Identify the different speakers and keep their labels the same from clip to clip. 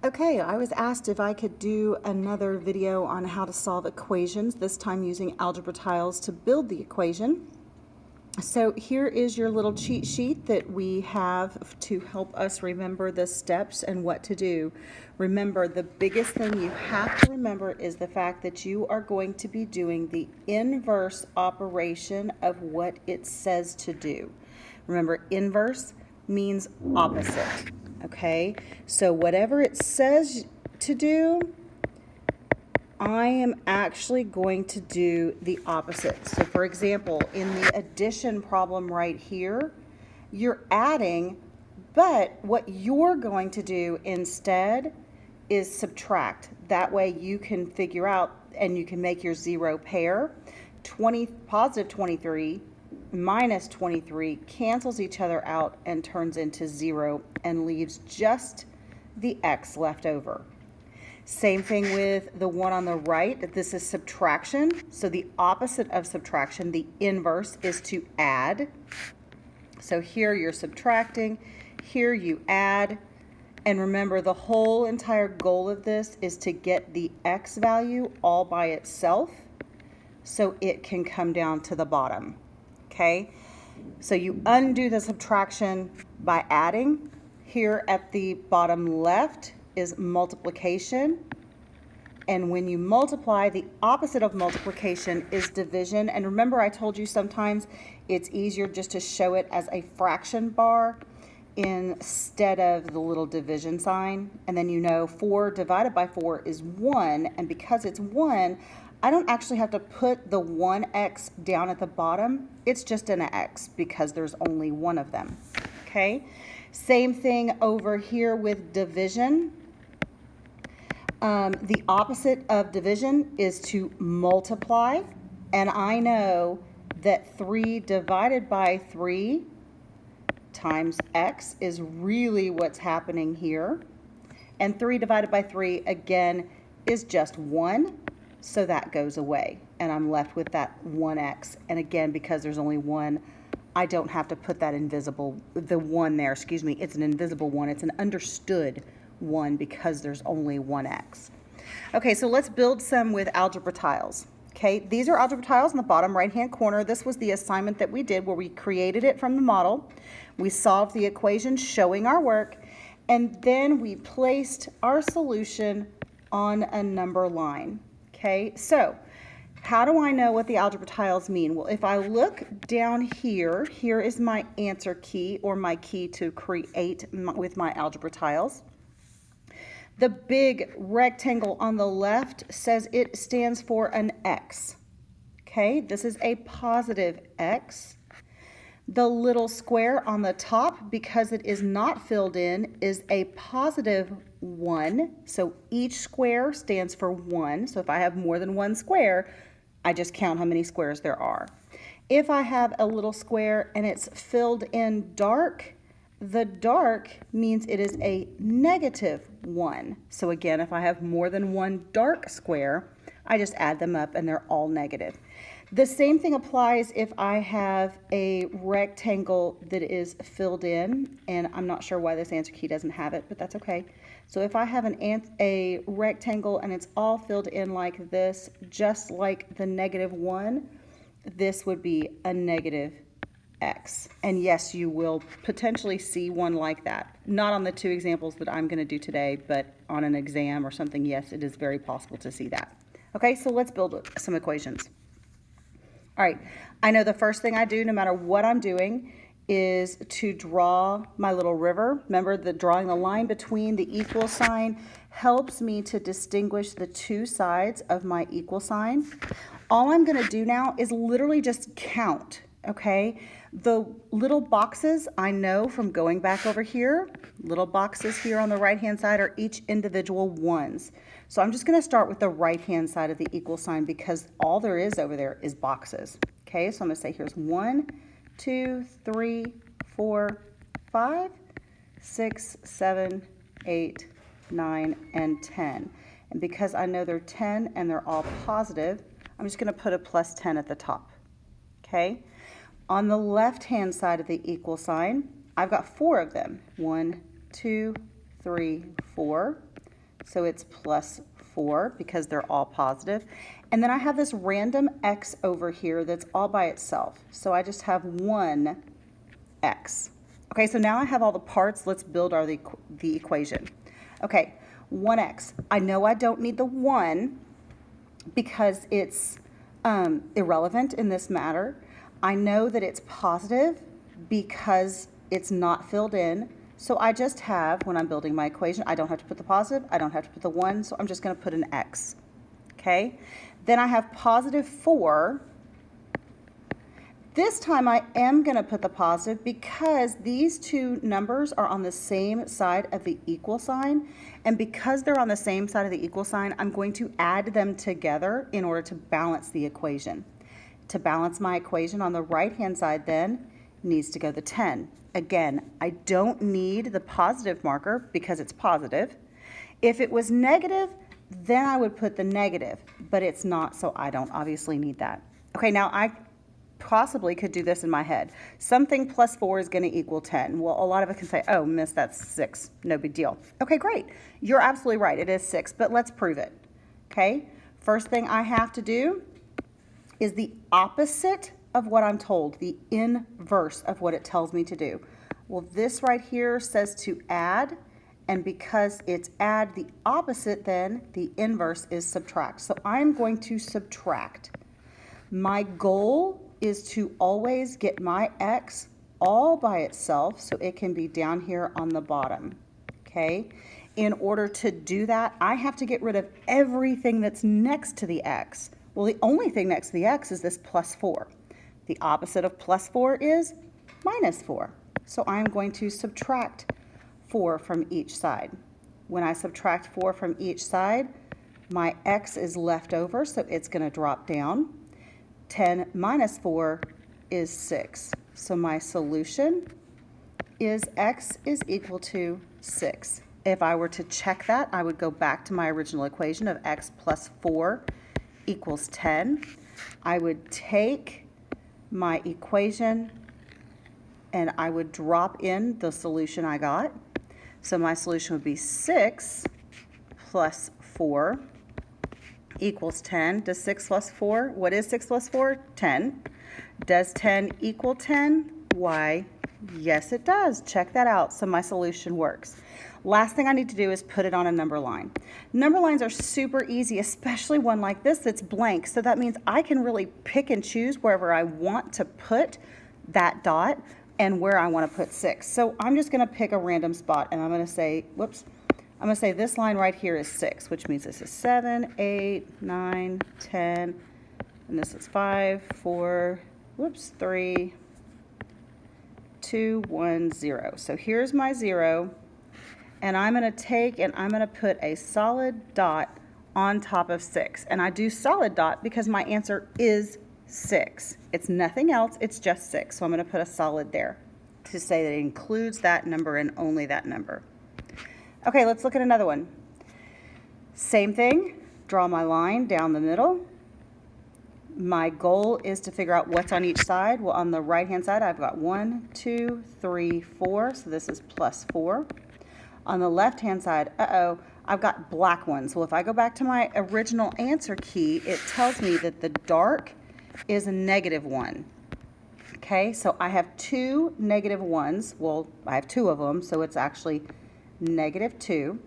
Speaker 1: Okay, I was asked if I could do another video on how to solve equations, this time using algebra tiles to build the equation. So here is your little cheat sheet that we have to help us remember the steps and what to do. Remember, the biggest thing you have to remember is the fact that you are going to be doing the inverse operation of what it says to do. Remember, inverse means opposite. Okay, so whatever it says to do, I am actually going to do the opposite. So for example, in the addition problem right here, you're adding, but what you're going to do instead is subtract. That way you can figure out and you can make your zero pair. Positive 23 minus 23 cancels each other out and turns into 0 and leaves just the x left over. Same thing with the one on the right. This is subtraction. So the opposite of subtraction, the inverse, is to add. So here you're subtracting, here you add. And remember, the whole entire goal of this is to get the x value all by itself so it can come down to the bottom. Okay, so you undo the subtraction by adding. Here at the bottom left is multiplication. And when you multiply, the opposite of multiplication is division. And remember, I told you sometimes it's easier just to show it as a fraction bar instead of the little division sign. And then you know 4 divided by 4 is 1. And because it's 1, I don't actually have to put the 1x down at the bottom. It's just an x because there's only one of them. Okay? Same thing over here with division. The opposite of division is to multiply. And I know that 3 divided by 3 times x is really what's happening here. And 3 divided by 3, again, is just 1. So that goes away, and I'm left with that 1x. And again, because there's only one, I don't have to put that the 1 there, excuse me, it's an invisible 1. It's an understood 1 because there's only 1x. Okay, so let's build some with algebra tiles. Okay, these are algebra tiles in the bottom right-hand corner. This was the assignment that we did where we created it from the model. We solved the equation showing our work, and then we placed our solution on a number line. Okay, so how do I know what the algebra tiles mean? Well, if I look down here, here is my answer key, or my key to create with my algebra tiles. The big rectangle on the left says it stands for an x. Okay, this is a positive x. The little square on the top, because it is not filled in, is a positive 1. So each square stands for 1. So if I have more than one square, I just count how many squares there are. If I have a little square and it's filled in dark, the dark means it is a negative 1. So again, if I have more than one dark square, I just add them up and they're all negative. The same thing applies if I have a rectangle that is filled in, and I'm not sure why this answer key doesn't have it, but that's okay. So if I have a rectangle and it's all filled in like this, just like the negative 1, this would be a negative x. And yes, you will potentially see one like that. Not on the 2 examples that I'm going to do today, but on an exam or something, yes, it is very possible to see that. Okay, so let's build some equations. All right, I know the first thing I do, no matter what I'm doing, is to draw my little river. Remember that drawing the line between the equal sign helps me to distinguish the 2 sides of my equal sign. All I'm going to do now is literally just count, okay? The little boxes I know from going back over here, little boxes here on the right-hand side are each individual ones. So I'm just going to start with the right-hand side of the equal sign because all there is over there is boxes. Okay, so I'm going to say here's 1, 2, 3, 4, 5, 6, 7, 8, 9, and 10. And because I know they're 10 and they're all positive, I'm just going to put a plus 10 at the top. Okay, on the left-hand side of the equal sign, I've got 4 of them. 1, 2, 3, 4. so it's plus 4 because they're all positive. And then I have this random x over here that's all by itself. So I just have 1x. Okay, so now I have all the parts. Let's build the equation. Okay, 1x. I know I don't need the 1 because it's irrelevant in this matter. I know that it's positive because it's not filled in. So I just have, when I'm building my equation, I don't have to put the positive, I don't have to put the 1, so I'm just going to put an x. Okay? Then I have positive 4. This time I am going to put the positive because these two numbers are on the same side of the equal sign. And because they're on the same side of the equal sign, I'm going to add them together in order to balance the equation. To balance my equation on the right-hand side then needs to go the 10. Again, I don't need the positive marker because it's positive. If it was negative, then I would put the negative, but it's not, so I don't obviously need that. Okay, now I possibly could do this in my head. Something plus 4 is going to equal 10. Well, a lot of it can say, oh, miss, that's 6. No big deal. Okay, great. You're absolutely right. It is 6, but let's prove it. Okay, first thing I have to do is the opposite of what I'm told, the inverse of what it tells me to do. Well, this right here says to add, and because it's add, the opposite then, the inverse is subtract. So I'm going to subtract. My goal is to always get my x all by itself so it can be down here on the bottom, okay? In order to do that, I have to get rid of everything that's next to the x. Well, the only thing next to the x is this plus 4. The opposite of plus 4 is minus 4. So I'm going to subtract 4 from each side. When I subtract 4 from each side, my x is left over, so it's going to drop down. 10 minus 4 is 6. So my solution is x is equal to 6. If I were to check that, I would go back to my original equation of x plus 4 equals 10. I would take my equation and I would drop in the solution I got. So my solution would be 6 plus 4 equals 10. Does 6 plus 4? What is 6 plus 4? 10. Does 10 equal 10? Why, yes it does. Check that out. So my solution works. Last thing I need to do is put it on a number line. Number lines are super easy, especially one like this that's blank. So that means I can really pick and choose wherever I want to put that dot and where I want to put 6. So I'm just going to pick a random spot and I'm going to say, whoops, I'm going to say this line right here is 6, which means this is 7, 8, 9, 10, and this is 5, 4, whoops, 3, 2, 1, 0. So here's my 0, and I'm going to take and I'm going to put a solid dot on top of 6. And I do solid dot because my answer is 6. It's nothing else, it's just 6. So I'm going to put a solid there to say that it includes that number and only that number. Okay, let's look at another one. Same thing, draw my line down the middle. My goal is to figure out what's on each side. Well, on the right-hand side, I've got 1, 2, 3, 4, so this is plus 4. On the left-hand side, I've got black ones. Well, if I go back to my original answer key, it tells me that the dark is a -1. Okay, so I have 2 -1s. Well, I have 2 of them, so it's actually -2.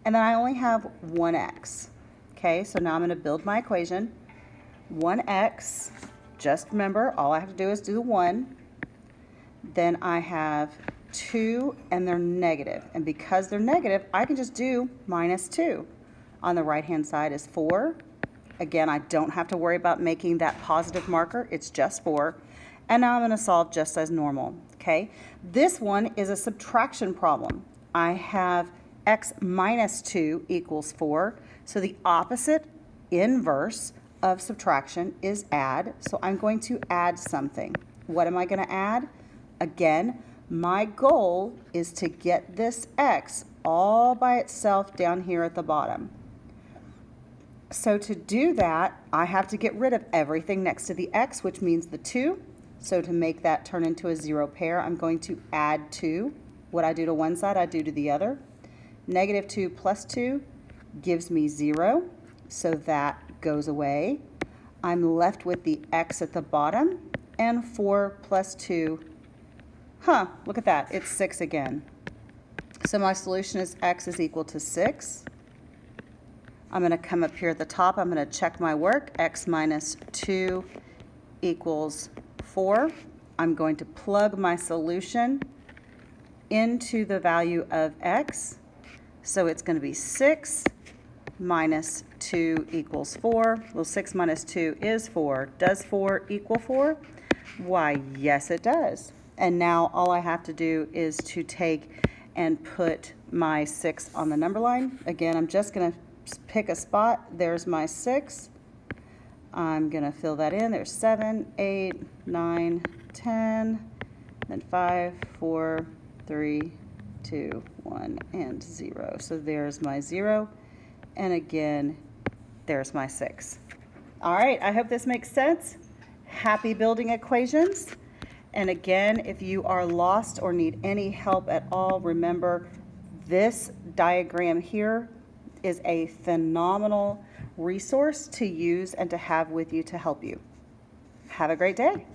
Speaker 1: And then I only have 1x. Okay, so now I'm going to build my equation. 1x, just remember, all I have to do is do the 1. Then I have 2, and they're negative. And because they're negative, I can just do -2. On the right-hand side is 4. Again, I don't have to worry about making that positive marker. It's just 4. And now I'm going to solve just as normal. Okay, this one is a subtraction problem. I have x minus 2 equals 4. So the opposite, inverse of subtraction is add. So I'm going to add something. What am I going to add? Again, my goal is to get this x all by itself down here at the bottom. So to do that, I have to get rid of everything next to the x, which means the 2. So to make that turn into a 0 pair, I'm going to add 2. What I do to one side, I do to the other. -2 plus 2 gives me 0, so that goes away. I'm left with the x at the bottom, and 4 plus 2, look at that, it's 6 again. So my solution is x is equal to 6. I'm going to come up here at the top, I'm going to check my work, x minus 2 equals 4. I'm going to plug my solution into the value of x. So it's going to be 6 minus 2 equals 4. Well, 6 minus 2 is 4. Does 4 equal 4? Why, yes it does. And now all I have to do is to take and put my 6 on the number line. Again, I'm just going to pick a spot. There's my 6. I'm going to fill that in. There's 7, 8, 9, 10, then 5, 4, 3, 2, 1, and 0. So there's my 0. And again, there's my 6. All right, I hope this makes sense. Happy building equations. And again, if you are lost or need any help at all, remember this diagram here is a phenomenal resource to use and to have with you to help you. Have a great day.